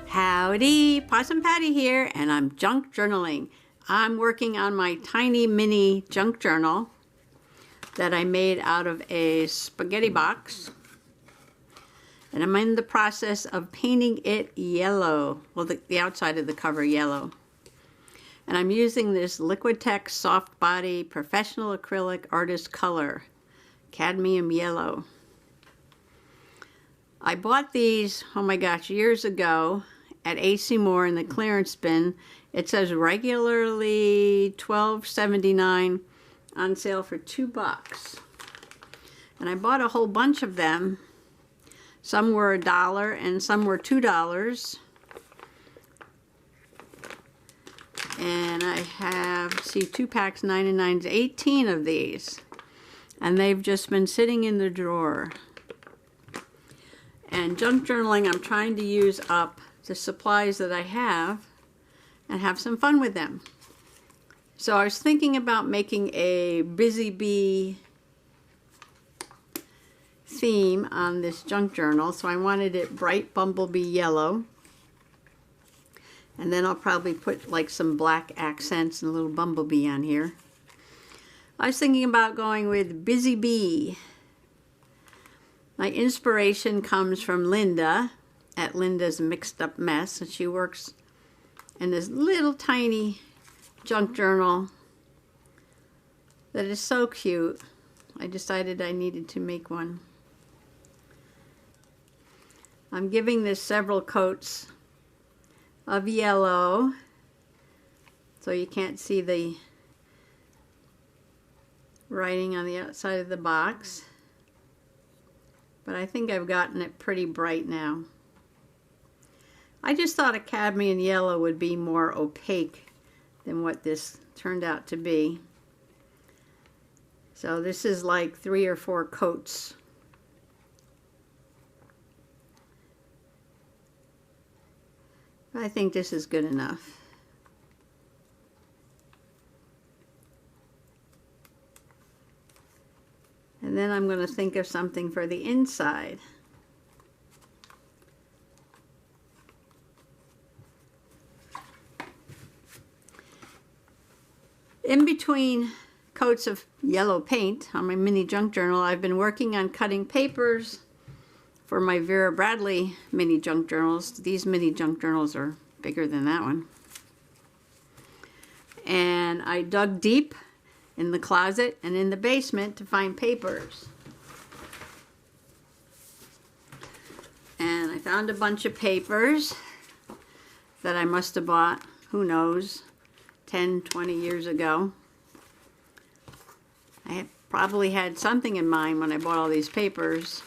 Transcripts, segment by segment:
Howdy, Possum Patty here, and I'm junk journaling. I'm working on my tiny mini junk journal that I made out of a spaghetti box. And I'm in the process of painting it yellow. Well, the outside of the cover yellow. And I'm using this Liquitex Soft Body Professional Acrylic Artist Color, cadmium yellow. I bought these, oh my gosh, years ago at AC Moore in the clearance bin. It says regularly $12.79, on sale for $2. And I bought a whole bunch of them. Some were $1 and some were $2. And I have, see, 2 packs, 9 and 9, 18 of these. And they've just been sitting in the drawer. And junk journaling, I'm trying to use up the supplies that I have and have some fun with them. So I was thinking about making a busy bee theme on this junk journal. So I wanted it bright bumblebee yellow. And then I'll probably put like some black accents and a little bumblebee on here. I was thinking about going with busy bee. My inspiration comes from Linda at Linda's Mixed Up Mess, and she works in this little tiny junk journal that is so cute. I decided I needed to make one. I'm giving this several coats of yellow, so you can't see the writing on the outside of the box. But I think I've gotten it pretty bright now. I just thought a cadmium yellow would be more opaque than what this turned out to be. So this is like 3 or 4 coats. I think this is good enough. And then I'm going to think of something for the inside. In between coats of yellow paint on my mini junk journal, I've been working on cutting papers for my Vera Bradley mini junk journals. These mini junk journals are bigger than that one. And I dug deep in the closet and in the basement to find papers. And I found a bunch of papers that I must have bought, who knows, 10, 20 years ago. I probably had something in mind when I bought all these papers.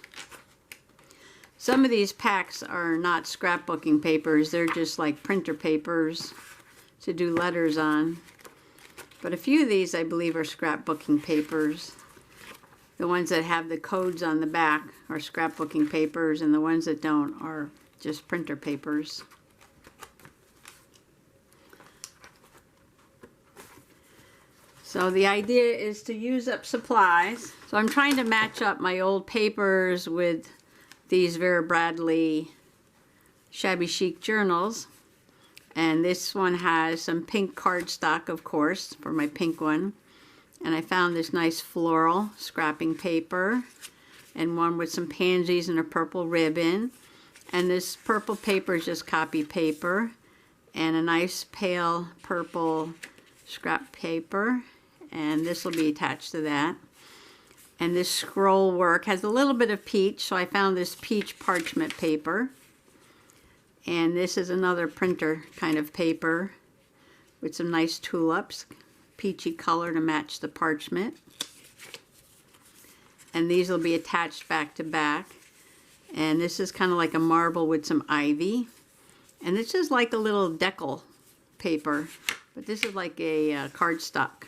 Some of these packs are not scrapbooking papers, they're just like printer papers to do letters on. But a few of these I believe are scrapbooking papers. The ones that have the codes on the back are scrapbooking papers, and the ones that don't are just printer papers. So the idea is to use up supplies. So I'm trying to match up my old papers with these Vera Bradley shabby chic journals. And this one has some pink cardstock, of course, for my pink one. And I found this nice floral scrapping paper, and one with some pansies and a purple ribbon. And this purple paper is just copy paper, and a nice pale purple scrap paper. And this will be attached to that. And this scroll work has a little bit of peach, so I found this peach parchment paper. And this is another printer kind of paper with some nice tulips, peachy color to match the parchment. And these will be attached back to back. And this is kind of like a marble with some ivy. And this is like a little decal paper, but this is like a cardstock.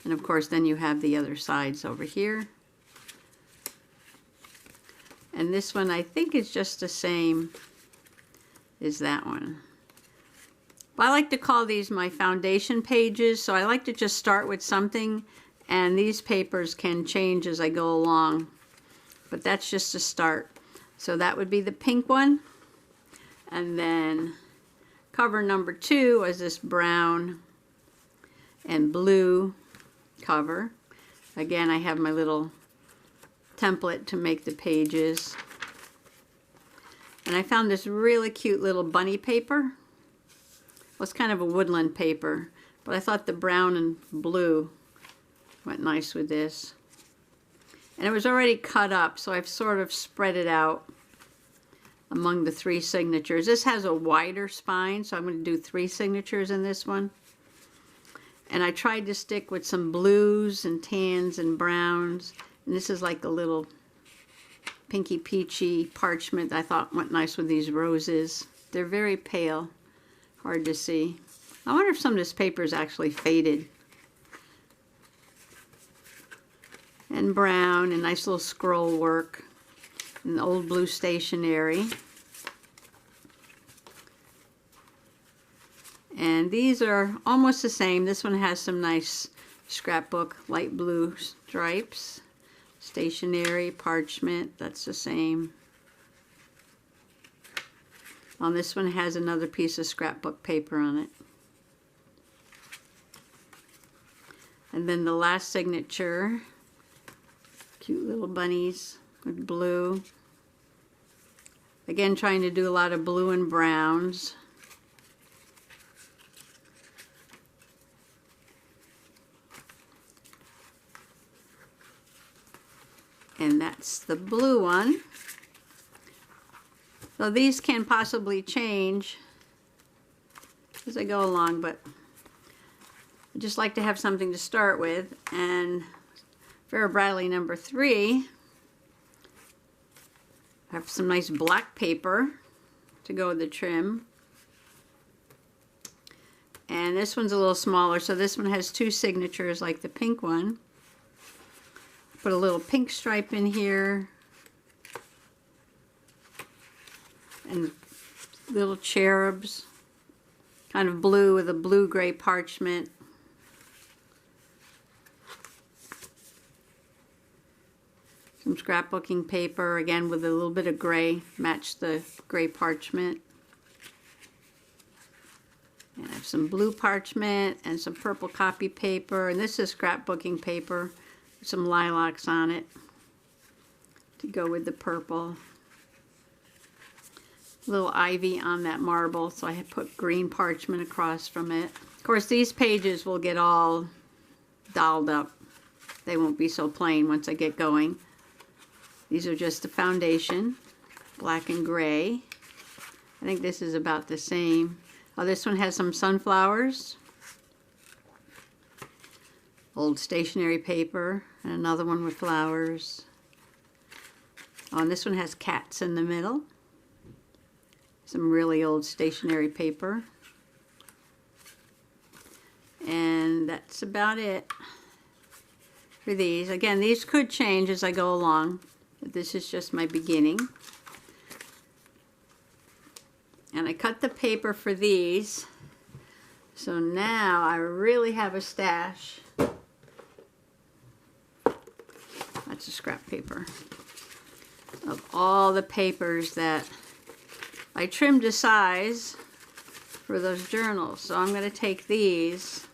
And of course then you have the other sides over here. And this one I think is just the same as that one. But I like to call these my foundation pages, so I like to just start with something and these papers can change as I go along, but that's just a start. So that would be the pink one, and then cover number 2 is this brown and blue cover. Again, I have my little template to make the pages. And I found this really cute little bunny paper. Well, it's kind of a woodland paper, but I thought the brown and blue went nice with this. And it was already cut up, so I've sort of spread it out among the 3 signatures. This has a wider spine, so I'm going to do 3 signatures in this one. And I tried to stick with some blues and tans and browns. And this is like a little pinky peachy parchment that I thought went nice with these roses. They're very pale, hard to see. I wonder if some of this paper is actually faded. And brown and nice little scroll work and old blue stationery. And these are almost the same. This one has some nice scrapbook light blue stripes. Stationery, parchment, that's the same. On this one has another piece of scrapbook paper on it. And then the last signature, cute little bunnies with blue. Again, trying to do a lot of blue and browns. And that's the blue one. So these can possibly change as I go along, but I just like to have something to start with. And Vera Bradley number 3, I have some nice black paper to go with the trim. And this one's a little smaller, so this one has 2 signatures like the pink one. Put a little pink stripe in here and little cherubs, kind of blue with a blue-gray parchment. Some scrapbooking paper, again with a little bit of gray, match the gray parchment. And I have some blue parchment and some purple copy paper, and this is scrapbooking paper. Some lilacs on it to go with the purple. A little ivy on that marble, so I had put green parchment across from it. Of course, these pages will get all dolled up. They won't be so plain once I get going. These are just the foundation, black and gray. I think this is about the same. Oh, this one has some sunflowers. Old stationery paper, and another one with flowers. Oh, and this one has cats in the middle. Some really old stationery paper. And that's about it for these. Again, these could change as I go along, but this is just my beginning. And I cut the paper for these, so now I really have a stash. That's a scrap paper of all the papers that I trimmed to size for those journals. So I'm going to take these,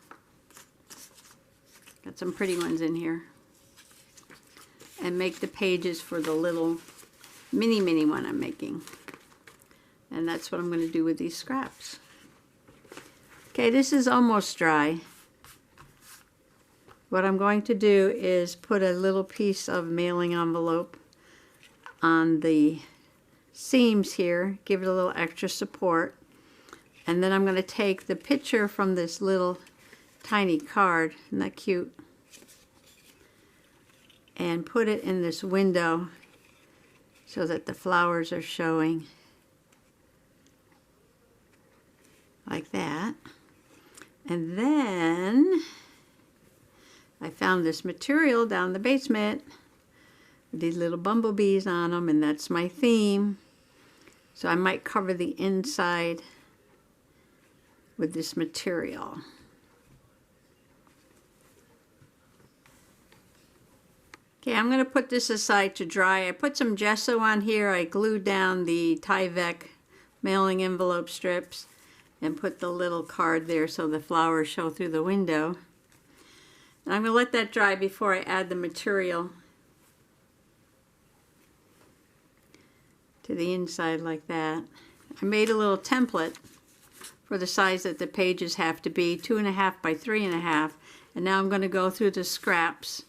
got some pretty ones in here, and make the pages for the little mini one I'm making. And that's what I'm going to do with these scraps. Okay, this is almost dry. What I'm going to do is put a little piece of mailing envelope on the seams here, give it a little extra support, and then I'm going to take the picture from this little tiny card, isn't that cute, and put it in this window so that the flowers are showing like that. And then I found this material down the basement with these little bumblebees on them, and that's my theme. So I might cover the inside with this material. Okay, I'm going to put this aside to dry. I put some gesso on here. I glued down the Tyvek mailing envelope strips and put the little card there so the flowers show through the window. And I'm going to let that dry before I add the material to the inside like that. I made a little template for the size that the pages have to be, 2.5 by 3.5. And now I'm going to go through the scraps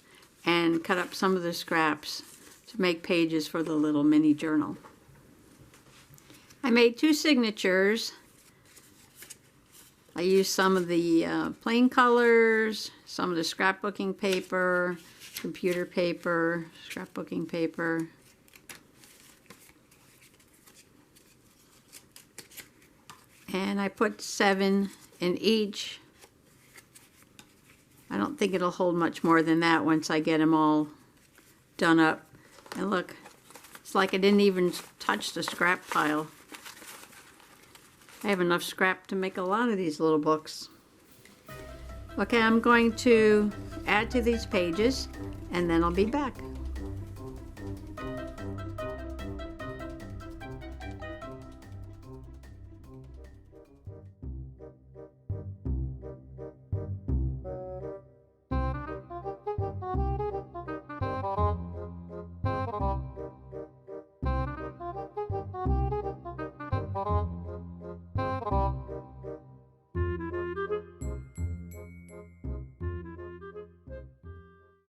and cut up some of the scraps to make pages for the little mini journal. I made 2 signatures. I used some of the plain colors, some of the scrapbooking paper, computer paper, scrapbooking paper. And I put 7 in each. I don't think it'll hold much more than that once I get them all done up. And look, it's like I didn't even touch the scrap pile. I have enough scrap to make a lot of these little books. Okay, I'm going to add to these pages and then I'll be back.